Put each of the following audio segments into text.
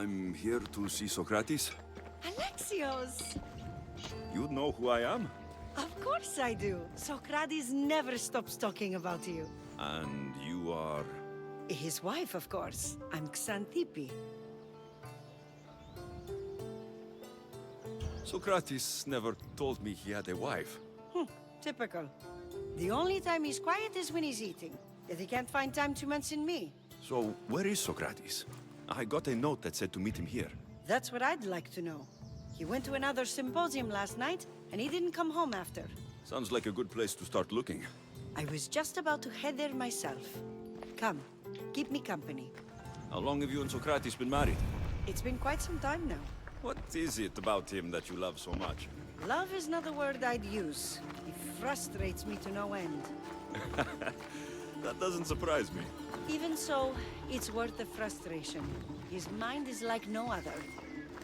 I'm here to see Sokrates. Alexios! You know who I am? Of course I do. Sokrates never stops talking about you. And you are... His wife, of course. I'm Xantippe. Sokrates never told me he had a wife. Typical. The only time he's quiet is when he's eating. Yet he can't find time to mention me. So, where is Sokrates? I got a note that said to meet him here. That's what I'd like to know. He went to another symposium last night, and he didn't come home after. Sounds like a good place to start looking. I was just about to head there myself. Come, keep me company. How long have you and Sokrates been married? It's been quite some time now. What is it about him that you love so much? Love is not the word I'd use. He frustrates me to no end. That doesn't surprise me. Even so, it's worth the frustration. His mind is like no other.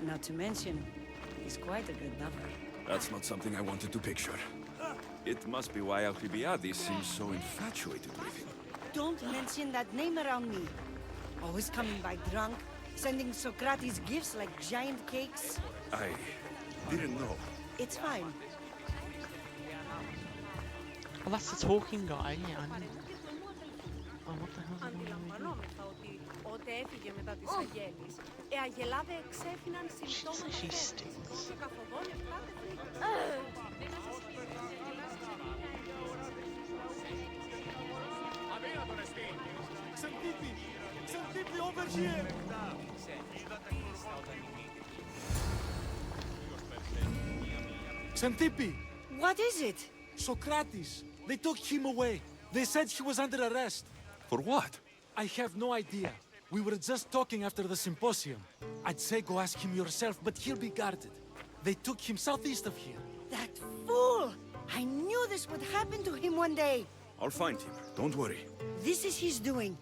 Not to mention, he's quite a good lover. That's not something I wanted to picture. It must be why Alcibiades seems so infatuated with him. Don't mention that name around me. Always coming by drunk, sending Socrates gifts like giant cakes. I didn't know. It's fine. Oh, that's the talking guy, yeah, I know. Oh, what the hell is he doing? Αντιλαμβανόμεθα ότι ότε έφυγε μετά της Αγέλης, αγελάδε εξέφυναν συμπτώματα She φόβου stinks. και καθοδόν εφτάτε Xantippe, over here! Xantippe! What is it? Sokrates! They took him away. They said he was under arrest. For what? I have no idea. We were just talking after the symposium. I'd say go ask him yourself, but he'll be guarded. They took him southeast of here. That fool! I knew this would happen to him one day. I'll find him. Don't worry. This is his doing.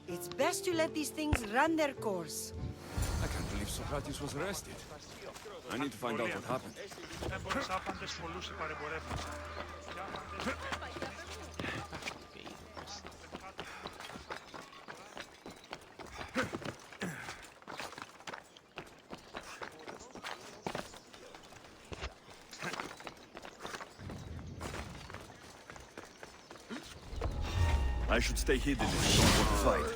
It's best to let these things run their course. I can't believe Sokrates was arrested. I need to find out what happened. I should stay hidden if you don't want to fight.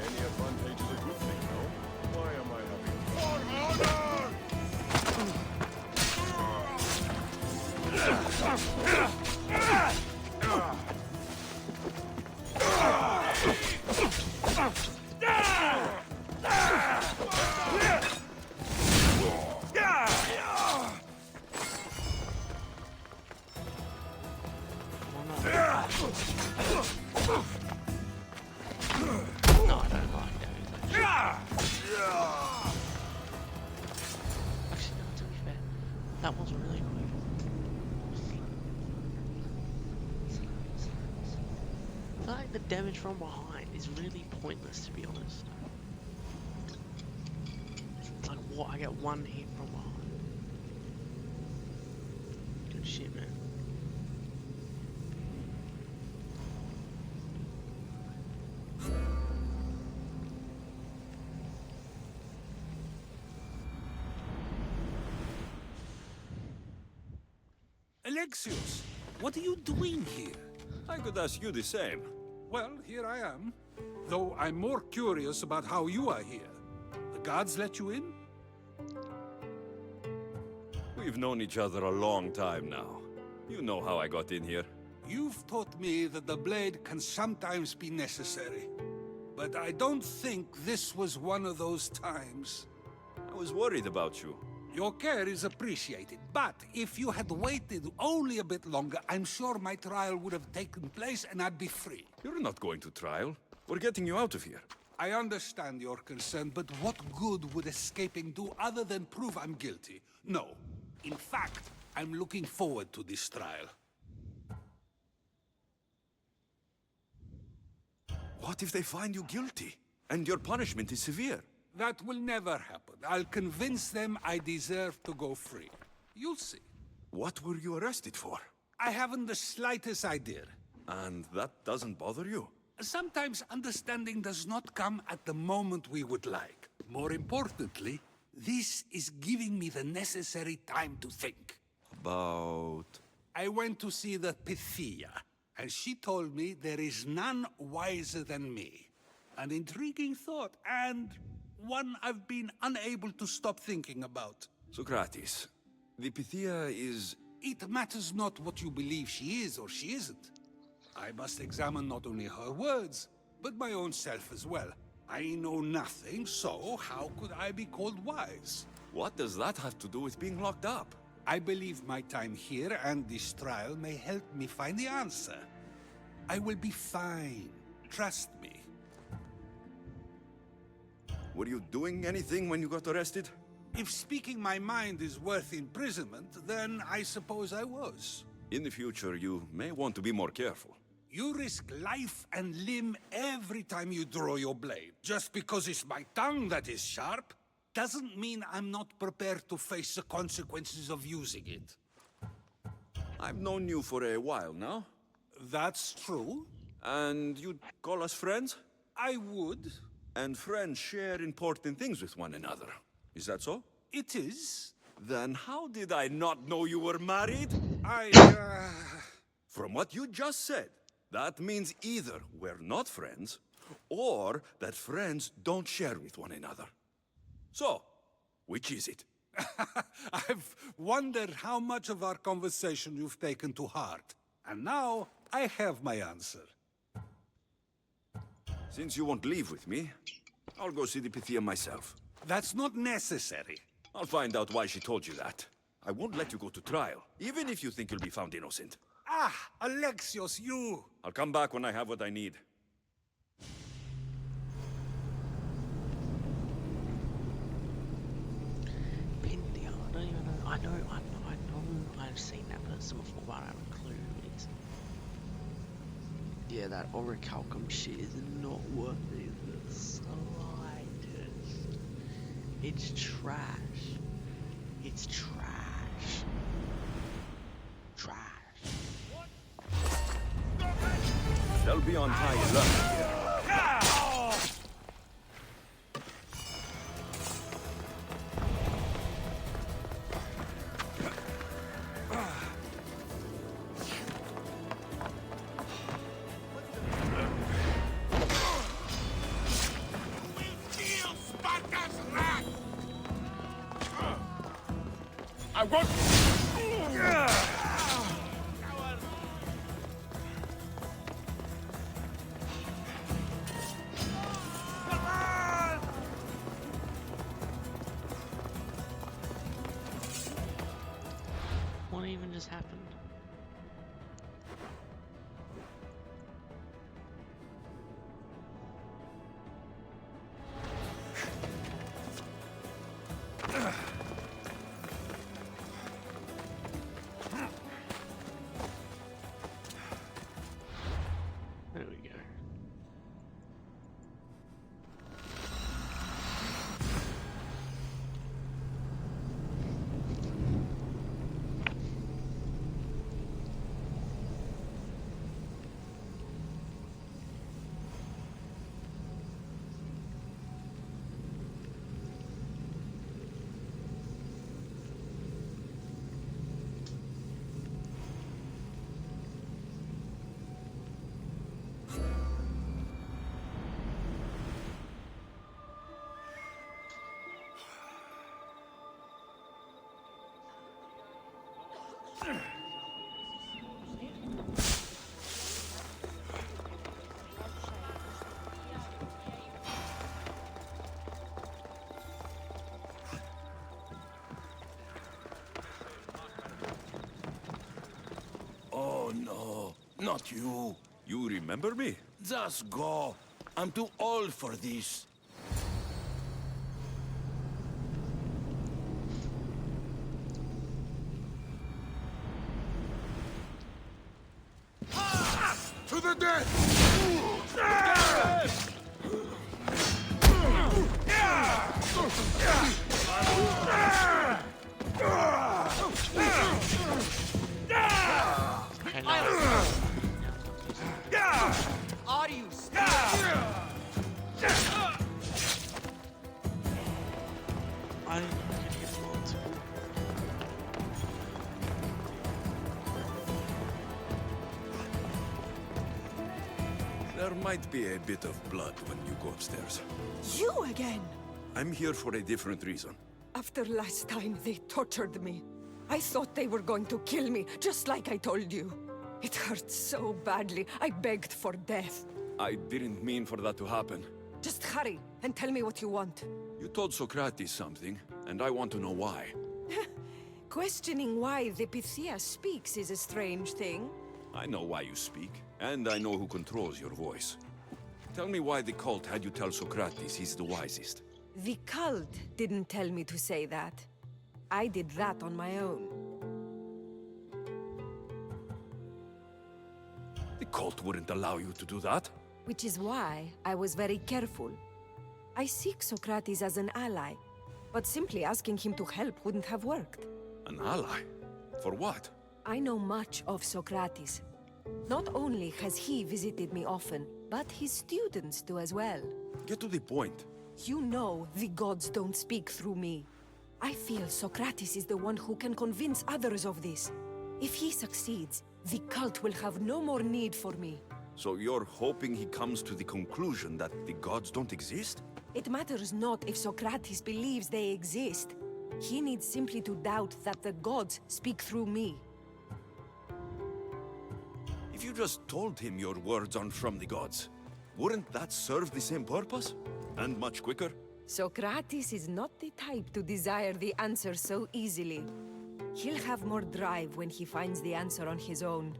Any advantage is a good thing, no? Why am I having... No, I don't like doing that. Actually, no, to be fair, that was really quick. I feel like the damage from behind is really pointless, to be honest. It's like, what? I get one hit from behind. Good shit, man. Alexios, what are you doing here? I could ask you the same. Well, here I am. Though I'm more curious about how you are here. The guards let you in? We've known each other a long time now. You know how I got in here. You've taught me that the blade can sometimes be necessary. But I don't think this was one of those times. I was worried about you. Your care is appreciated, but if you had waited only a bit longer, I'm sure my trial would have taken place and I'd be free. You're not going to trial. We're getting you out of here. I understand your concern, but what good would escaping do other than prove I'm guilty? No. In fact, I'm looking forward to this trial. What if they find you guilty? And your punishment is severe? That will never happen. I'll convince them I deserve to go free. You'll see. What were you arrested for? I haven't the slightest idea. And that doesn't bother you? Sometimes understanding does not come at the moment we would like. More importantly, this is giving me the necessary time to think. About... I went to see the Pythia, and she told me there is none wiser than me. An intriguing thought, and one I've been unable to stop thinking about. Sokrates, the Pythia is... It matters not what you believe she is or she isn't. I must examine not only her words, but my own self as well. I know nothing, so how could I be called wise? What does that have to do with being locked up? I believe my time here and this trial may help me find the answer. I will be fine. Trust me. Were you doing anything when you got arrested? If speaking my mind is worth imprisonment, then I suppose I was. In the future, you may want to be more careful. You risk life and limb every time you draw your blade. Just because it's my tongue that is sharp, doesn't mean I'm not prepared to face the consequences of using it. I've known you for a while now. That's true. And you'd call us friends? I would. And friends share important things with one another. Is that so? It is. Then how did I not know you were married? From what you just said, that means either we're not friends, or that friends don't share with one another. So, which is it? I've wondered how much of our conversation you've taken to heart. And now, I have my answer. Since you won't leave with me, I'll go see the Pythia myself. That's not necessary. I'll find out why she told you that. I won't let you go to trial, even if you think you'll be found innocent. Ah, Alexios, you! I'll come back when I have what I need. Pindia, I don't even know. I know I've seen that person before, but I don't have a clue who it is. Yeah, that orichalcum shit is not worth it the slightest. It's trash. It's trash. Trash. They'll be on high alert. I want... What even just happened? There we go. Oh no, not you. You remember me? Just go. I'm too old for this. To the dead! I didn't know you get lots. There might be a bit of blood when you go upstairs. You again! I'm here for a different reason. After last time, they tortured me. I thought they were going to kill me, just like I told you. It hurt so badly, I begged for death. I didn't mean for that to happen. Just hurry, and tell me what you want. You told Sokrates something, and I want to know why. Questioning why the Pythia speaks is a strange thing. I know why you speak, and I know who controls your voice. Tell me why the cult had you tell Sokrates he's the wisest. The cult didn't tell me to say that. I did that on my own. The cult wouldn't allow you to do that. Which is why I was very careful. I seek Sokrates as an ally, but simply asking him to help wouldn't have worked. An ally? For what? I know much of Sokrates. Not only has he visited me often, but his students do as well. Get to the point. You know the gods don't speak through me. I feel Sokrates is the one who can convince others of this. If he succeeds, the cult will have no more need for me. So you're hoping he comes to the conclusion that the gods don't exist? It matters not if Sokrates believes they exist. He needs simply to doubt that the gods speak through me. If you just told him your words aren't from the gods, wouldn't that serve the same purpose? And much quicker? Sokrates is not the type to desire the answer so easily. He'll have more drive when he finds the answer on his own.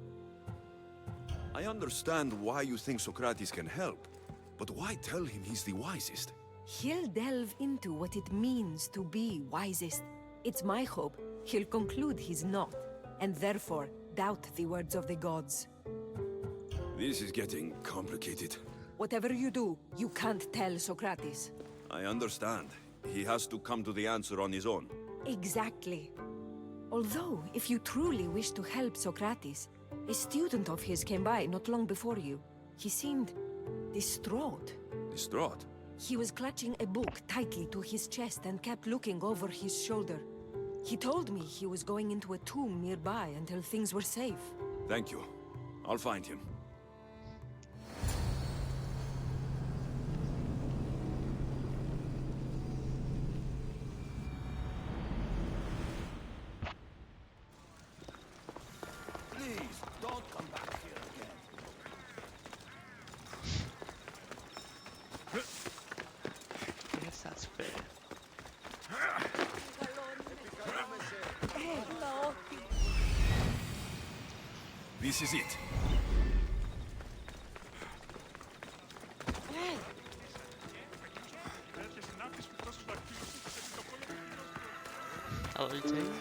I understand why you think Sokrates can help, but why tell him he's the wisest? He'll delve into what it means to be wisest. It's my hope he'll conclude he's not, and therefore doubt the words of the gods. This is getting complicated. Whatever you do, you can't tell Sokrates. I understand. He has to come to the answer on his own. Exactly. Although, if you truly wish to help Sokrates, a student of his came by not long before you. He seemed distraught. Distraught? He was clutching a book tightly to his chest and kept looking over his shoulder. He told me he was going into a tomb nearby until things were safe. Thank you. I'll find him. Please, don't come back here again. I guess that's fair. This is it. Hello, team.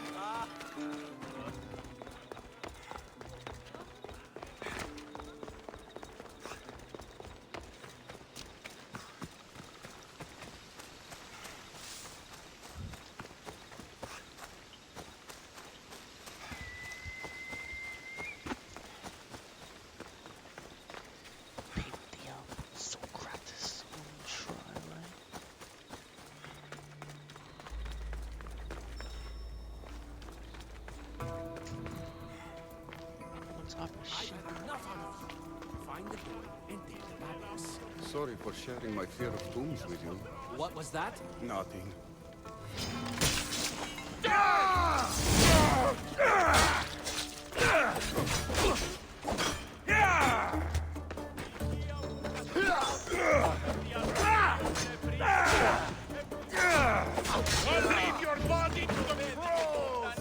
Sokrates on trial, eh? What type of shit? Find the boy and take the palace. Sorry for sharing my fear of tombs with you. What was that? Nothing. Leave your body to the crows!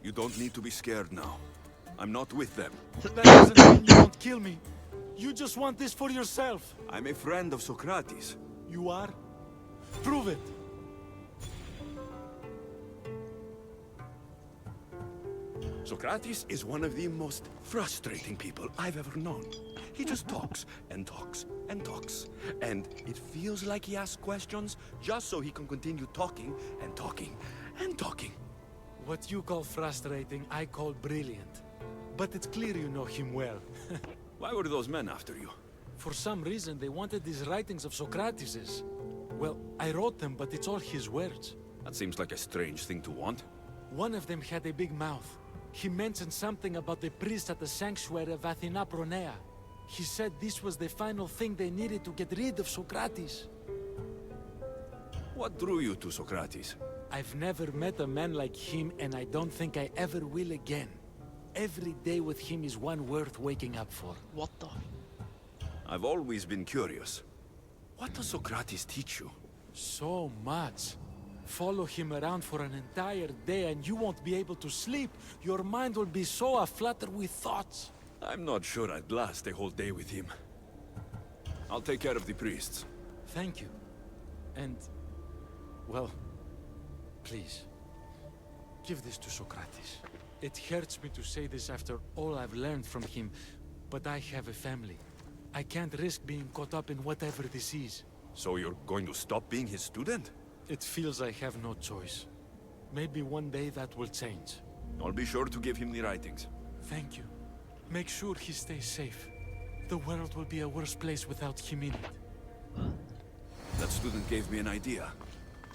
You don't need to be scared now. I'm not with them. That doesn't mean you won't kill me. You just want this for yourself. I'm a friend of Sokrates. You are? Prove it. Sokrates is one of the most frustrating people I've ever known. He just talks and talks and talks. And it feels like he asks questions just so he can continue talking and talking and talking. What you call frustrating, I call brilliant. But it's clear you know him well. Why were those men after you? For some reason, they wanted these writings of Socrates's. Well, I wrote them, but it's all his words. That seems like a strange thing to want. One of them had a big mouth. He mentioned something about the priest at the sanctuary of Athena Pronea. He said this was the final thing they needed to get rid of Socrates. What drew you to Sokrates? I've never met a man like him, and I don't think I ever will again. Every day with him is one worth waking up for. What the? I've always been curious. What does Sokrates teach you? So much. Follow him around for an entire day and you won't be able to sleep. Your mind will be so aflutter with thoughts. I'm not sure I'd last a whole day with him. I'll take care of the priests. Thank you. And, well, please, give this to Sokrates. It hurts me to say this after all I've learned from him, but I have a family. I can't risk being caught up in whatever this is. So you're going to stop being his student? It feels I have no choice. Maybe one day that will change. I'll be sure to give him the writings. Thank you. Make sure he stays safe. The world will be a worse place without him in it. That student gave me an idea.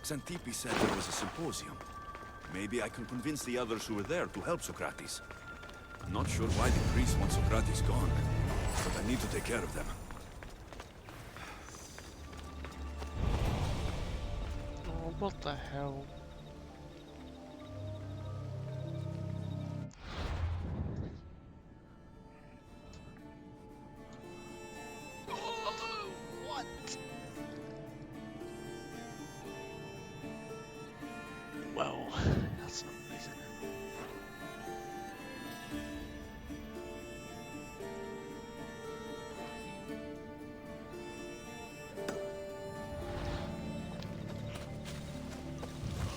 Xantippe said there was a symposium. Maybe I can convince the others who were there to help Sokrates. I'm not sure why the priests want Sokrates gone, but I need to take care of them. Oh, what the hell? What? Well, that's not nice, is it?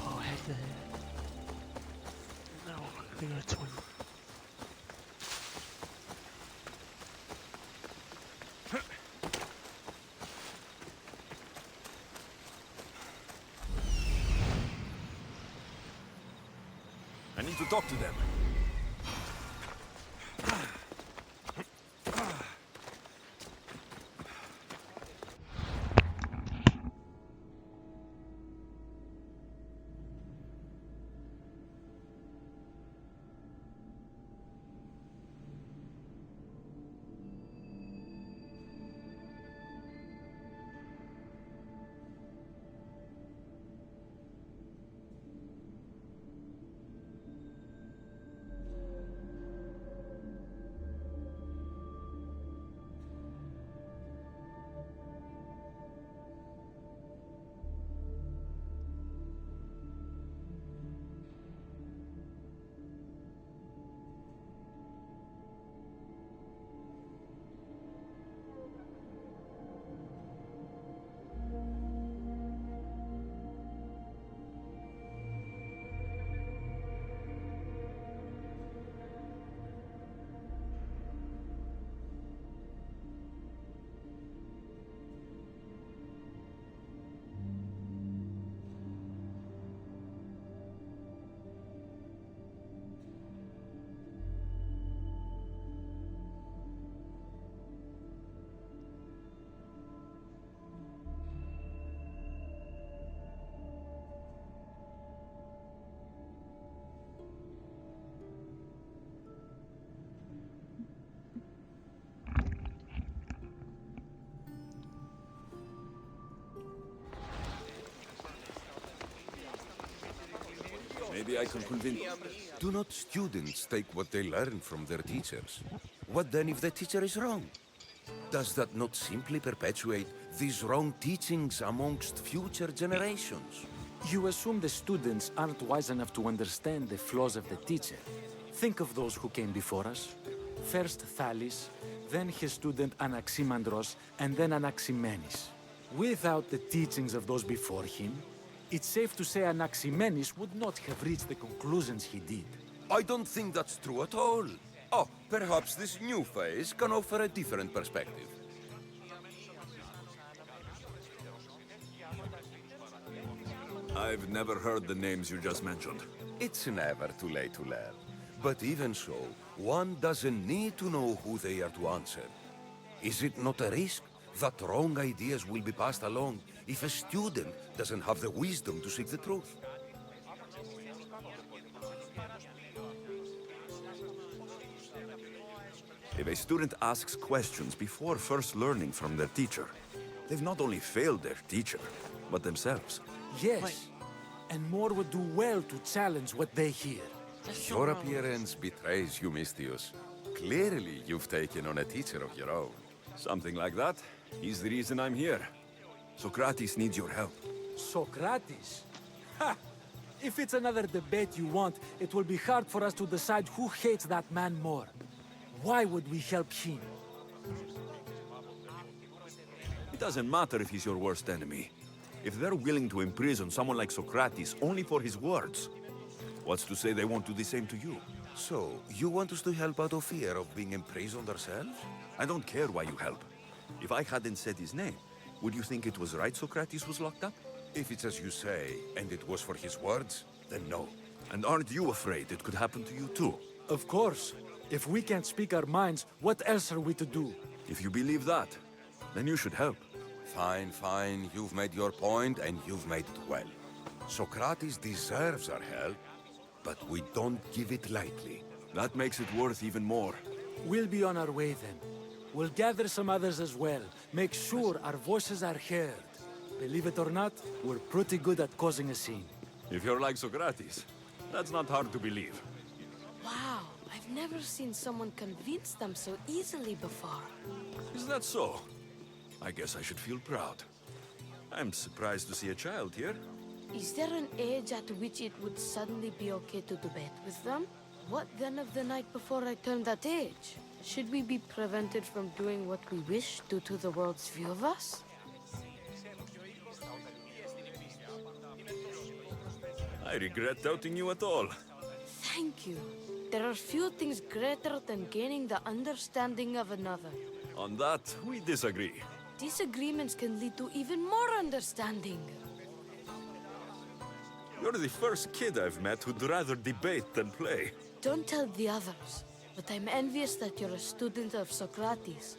Oh, heck the heck. No, I think I twin. I need to talk to them. Maybe I can convince... Do not students take what they learn from their teachers? What then if the teacher is wrong? Does that not simply perpetuate these wrong teachings amongst future generations? You assume the students aren't wise enough to understand the flaws of the teacher. Think of those who came before us. First Thales, then his student Anaximandros, and then Anaximenes. Without the teachings of those before him, it's safe to say Anaximenes would not have reached the conclusions he did. I don't think that's true at all. Oh, perhaps this new phase can offer a different perspective. I've never heard the names you just mentioned. It's never too late to learn. But even so, one doesn't need to know who they are to answer. Is it not a risk that wrong ideas will be passed along if a student doesn't have the wisdom to seek the truth? If a student asks questions before first learning from their teacher, they've not only failed their teacher, but themselves. Yes, and more would do well to challenge what they hear. Your appearance betrays you, Mystius. Clearly, you've taken on a teacher of your own. Something like that. He's the reason I'm here. Sokrates needs your help. Sokrates? Ha! If it's another debate you want, it will be hard for us to decide who hates that man more. Why would we help him? It doesn't matter if he's your worst enemy. If they're willing to imprison someone like Sokrates only for his words, what's to say they won't do the same to you? So, you want us to help out of fear of being imprisoned ourselves? I don't care why you help. If I hadn't said his name, would you think it was right Sokrates was locked up? If it's as you say, and it was for his words, then no. And aren't you afraid it could happen to you too? Of course. If we can't speak our minds, what else are we to do? If you believe that, then you should help. Fine, fine. You've made your point, and you've made it well. Sokrates deserves our help, but we don't give it lightly. That makes it worth even more. We'll be on our way then. We'll gather some others as well. Make sure our voices are heard. Believe it or not, we're pretty good at causing a scene. If you're like Sokrates, that's not hard to believe. Wow, I've never seen someone convince them so easily before. Is that so? I guess I should feel proud. I'm surprised to see a child here. Is there an age at which it would suddenly be okay to debate with them? What then of the night before I turned that age? Should we be prevented from doing what we wish due to the world's view of us? I regret doubting you at all. Thank you. There are few things greater than gaining the understanding of another. On that, we disagree. Disagreements can lead to even more understanding. You're the first kid I've met who'd rather debate than play. Don't tell the others, but I'm envious that you're a student of Sokrates.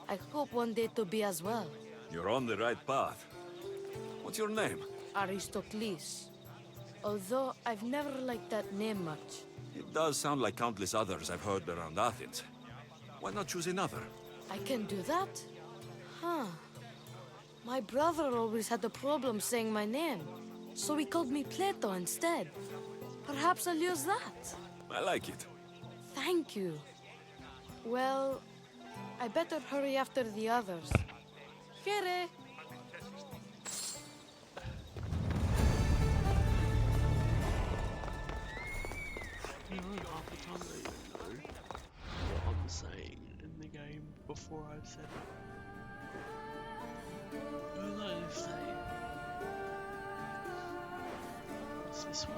I hope one day to be as well. You're on the right path. What's your name? Aristocles. Although I've never liked that name much. It does sound like countless others I've heard around Athens. Why not choose another? I can do that? Huh. My brother always had a problem saying my name, so he called me Plato instead. Perhaps I'll use that. I like it. Thank you. Well, I better hurry after the others. Here. You know, half the time they don't know what I'm saying in the game before I've said it. What was I saying? What's this one?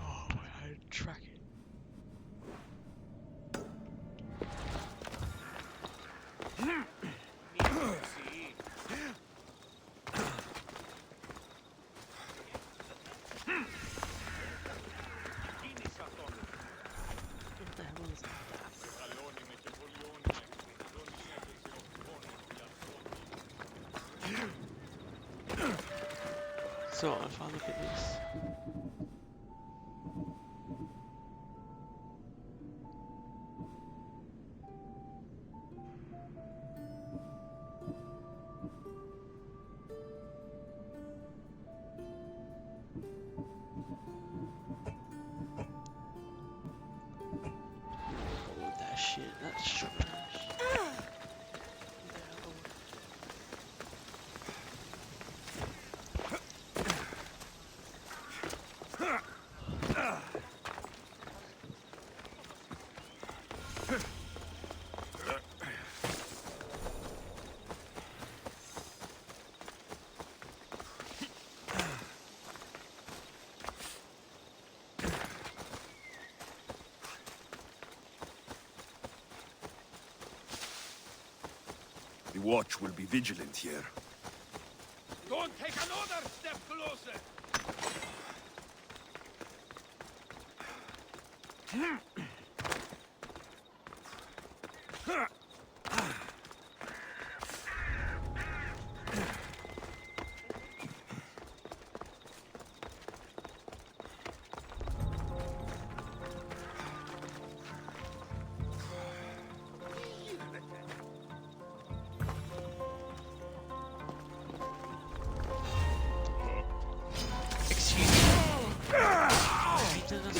Oh, I track it. What the hell is that? So if I look at this. Oh, that shit, that's trash. The watch will be vigilant here. Don't take another step closer! Excuse me. He did us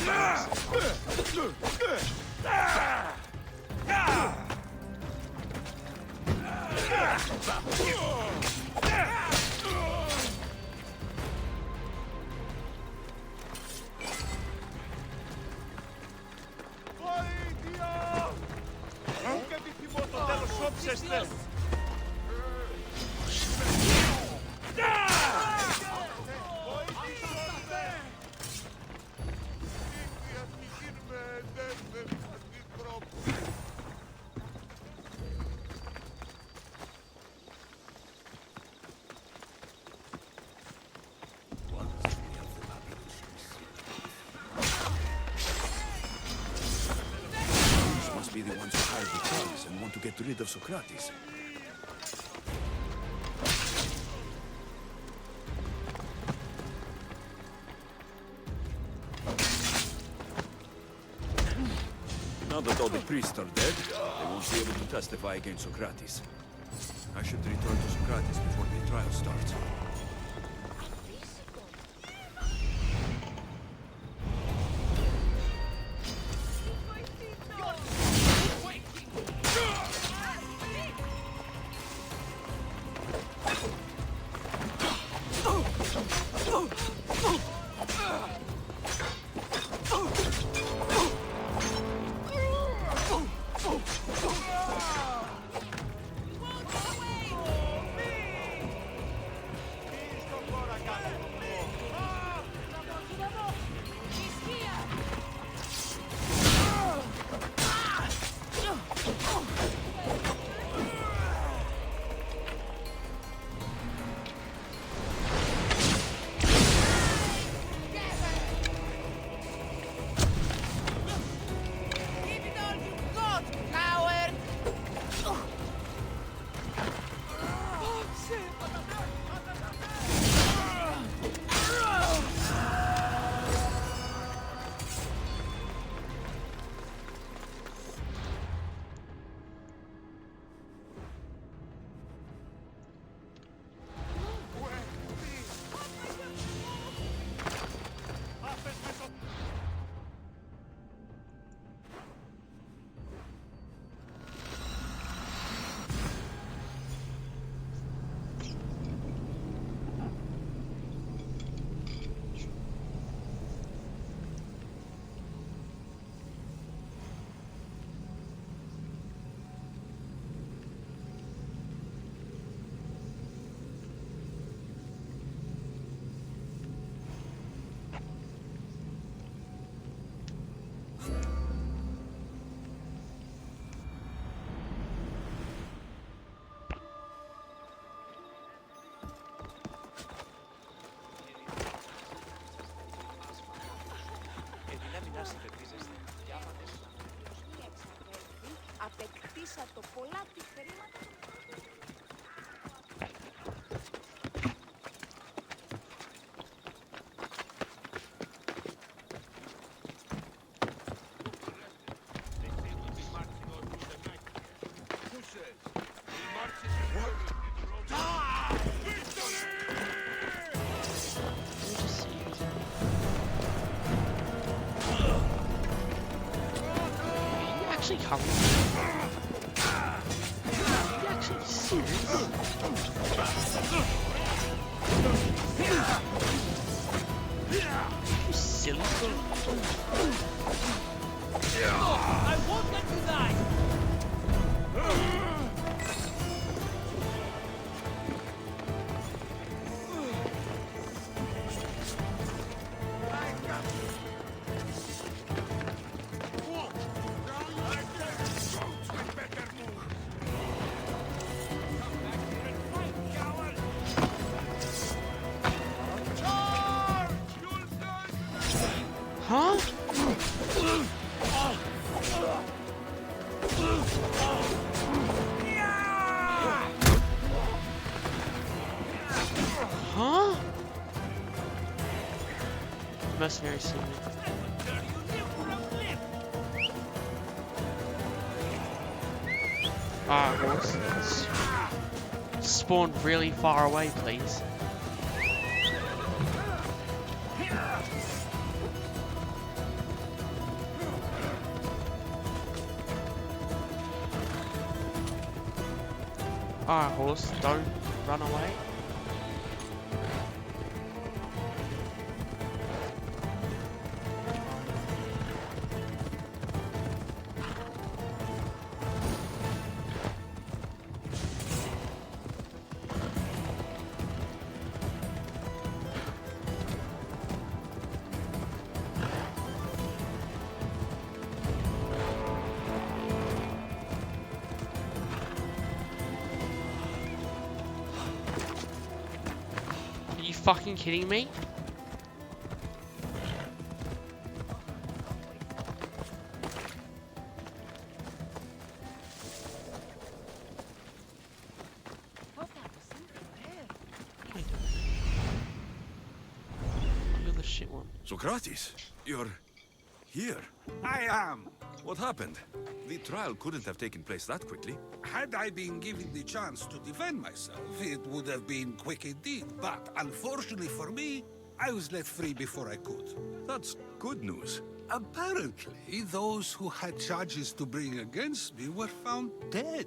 These must be the ones who hired the thugs and want to get rid of Sokrates. Now that all the priests are dead, they won't be able to testify against Sokrates. I should return to Sokrates before the trial starts. Απεκτήσα το πολλά τη χρήματα. Actually hungry? Are you actually serious? You silly little... I won't let you die! Huh? Huh? Mercenary summon. Ah, horse. Spawn really far away, please. Alright, horse, don't run away. Are you fucking kidding me? You're the shit one. Sokrates, you're here. I am. What happened? The trial couldn't have taken place that quickly. Had I been given the chance to defend myself, it would have been quick indeed. But unfortunately for me, I was let free before I could. That's good news. Apparently, those who had charges to bring against me were found dead.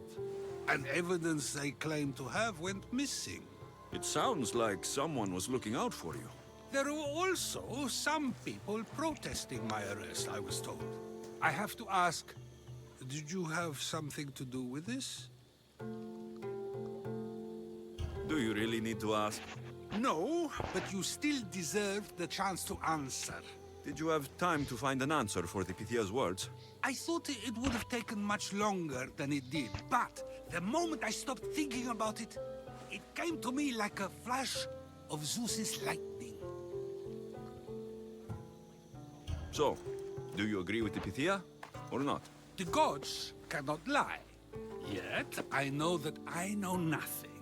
And evidence they claimed to have went missing. It sounds like someone was looking out for you. There were also some people protesting my arrest, I was told. I have to ask, did you have something to do with this? Do you really need to ask? No, but you still deserve the chance to answer. Did you have time to find an answer for the Pythia's words? I thought it would have taken much longer than it did, but the moment I stopped thinking about it, it came to me like a flash of Zeus's lightning. So, do you agree with the Pythia, or not? The gods cannot lie. Yet, I know that I know nothing.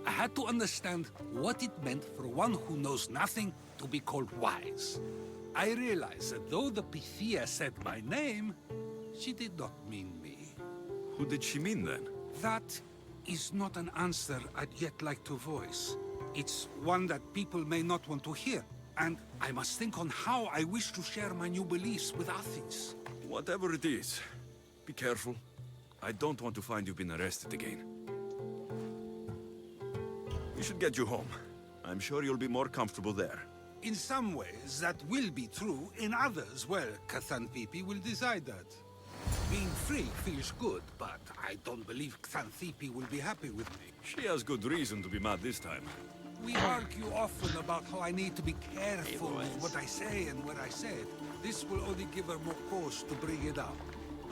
I had to understand what it meant for one who knows nothing to be called wise. I realized that though the Pythia said my name, she did not mean me. Who did she mean then? That is not an answer I'd yet like to voice. It's one that people may not want to hear, and I must think on how I wish to share my new beliefs with Athens. Whatever it is, be careful. I don't want to find you've been arrested again. We should get you home. I'm sure you'll be more comfortable there. In some ways, that will be true. In others, well, Xanthippe will decide that. Being free feels good, but I don't believe Xanthippe will be happy with me. She has good reason to be mad this time. We argue often about how I need to be careful with what I say and where I say it. This will only give her more cause to bring it up.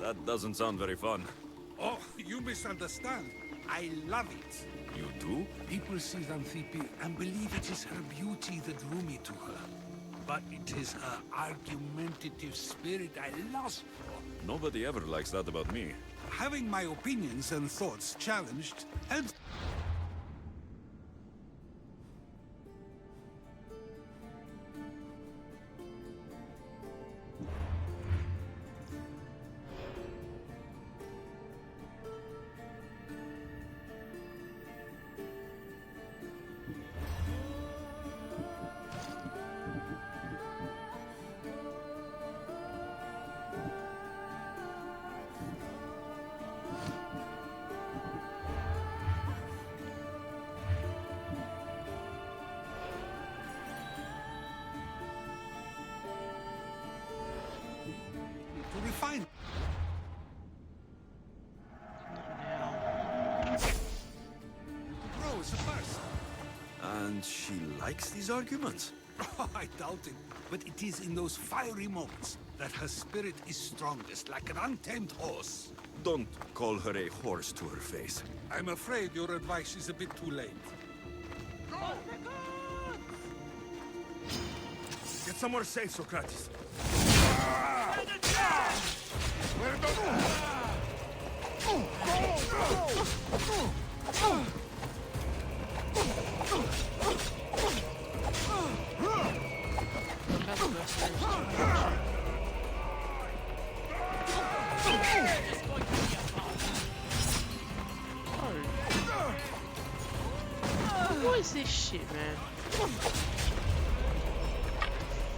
That doesn't sound very fun. Oh, you misunderstand. I love it. You do? People see Xanthippe and believe it is her beauty that drew me to her. But it is her argumentative spirit I lust for. Nobody ever likes that about me. Having my opinions and thoughts challenged helps. Grow as a person. And she likes these arguments? I doubt it, but it is in those fiery moments that her spirit is strongest, like an untamed horse. Don't call her a horse to her face. I'm afraid your advice is a bit too late. Get somewhere safe, Sokrates. What is this shit, man?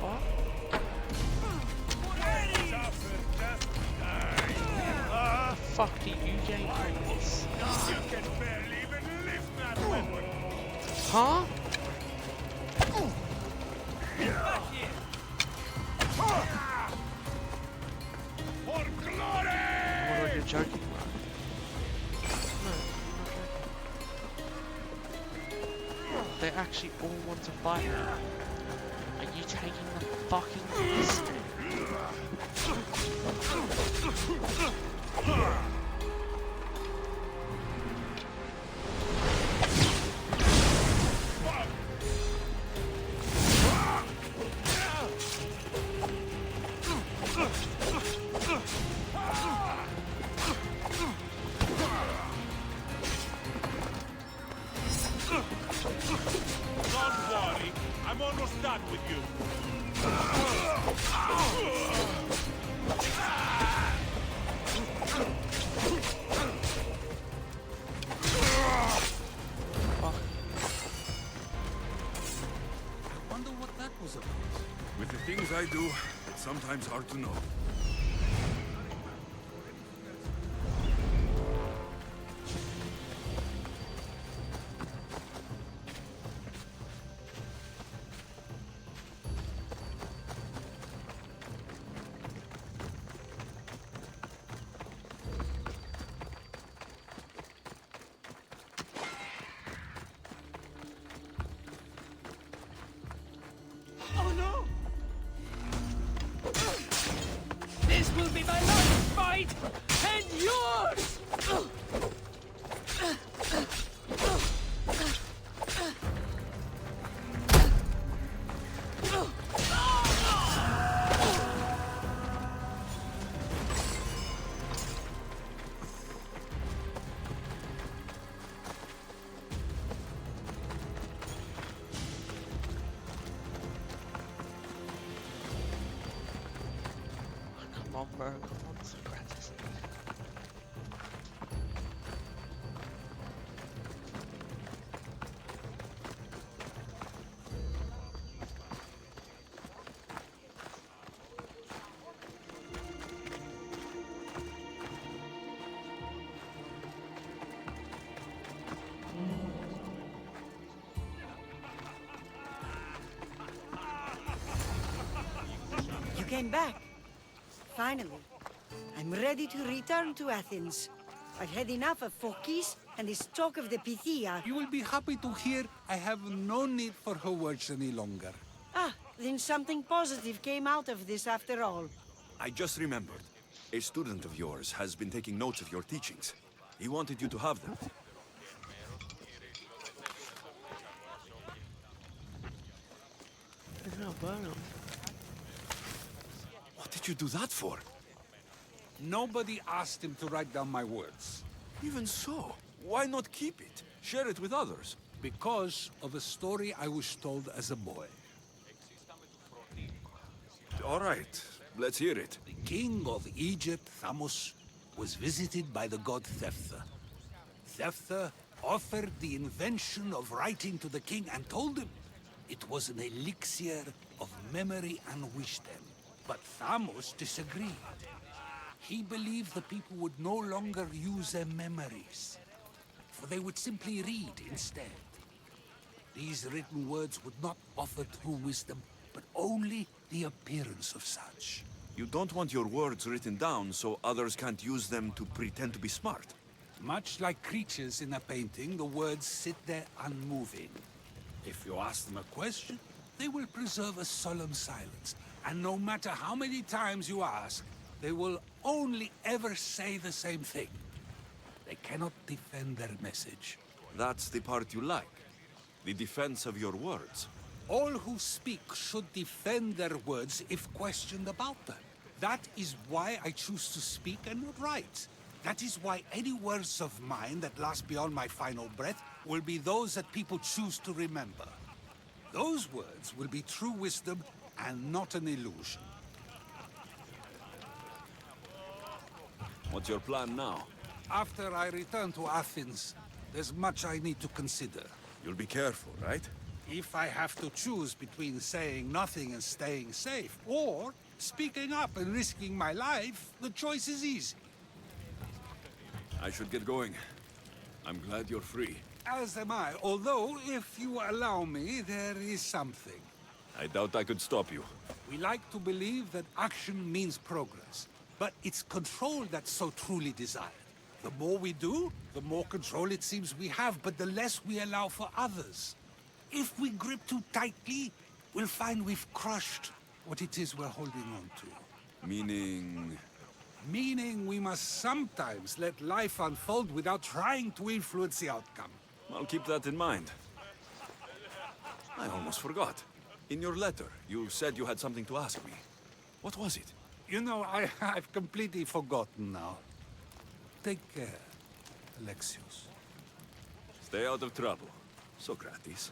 Fuck. Fuck do you gain from this? You can barely even lift that weapon. Huh? For glory! Oh my god, you're joking, bro. No, you're not joking. They actually all want to fight now. Are you taking the fucking piss? Don't worry, I'm almost done with you. I wonder what that was about. With the things I do, it's sometimes hard to know. Oh no! This will be my last fight, and yours! Come on, bro. Come on, Sokrates. You came back. Finally. I'm ready to return to Athens. I've had enough of Phokis and his talk of the Pythia. You will be happy to hear I have no need for her words any longer. Ah, then something positive came out of this after all. I just remembered. A student of yours has been taking notes of your teachings. He wanted you to have them. No, burn 'em. What did you do that for? Nobody asked him to write down my words. Even so, why not keep it? Share it with others. Because of a story I was told as a boy. All right, let's hear it. The king of Egypt, Thamos, was visited by the god Thephtha. Thephtha offered the invention of writing to the king and told him it was an elixir of memory and wisdom. But Thamos disagreed. He believed the people would no longer use their memories, for they would simply read instead. These written words would not offer true wisdom, but only the appearance of such. You don't want your words written down so others can't use them to pretend to be smart. Much like creatures in a painting, the words sit there unmoving. If you ask them a question, they will preserve a solemn silence. And no matter how many times you ask, they will only ever say the same thing. They cannot defend their message. That's the part you like. The defense of your words. All who speak should defend their words if questioned about them. That is why I choose to speak and not write. That is why any words of mine that last beyond my final breath will be those that people choose to remember. Those words will be true wisdom and not an illusion. What's your plan now? After I return to Athens, there's much I need to consider. You'll be careful, right? If I have to choose between saying nothing and staying safe, or speaking up and risking my life, the choice is easy. I should get going. I'm glad you're free. As am I, although, if you allow me, there is something. I doubt I could stop you. We like to believe that action means progress, but it's control that's so truly desired. The more we do, the more control it seems we have, but the less we allow for others. If we grip too tightly, we'll find we've crushed what it is we're holding on to. Meaning... Meaning we must sometimes let life unfold without trying to influence the outcome. I'll keep that in mind. I almost forgot. In your letter, you said you had something to ask me. What was it? You know, I've completely forgotten now. Take care, Alexios. Stay out of trouble, Sokrates.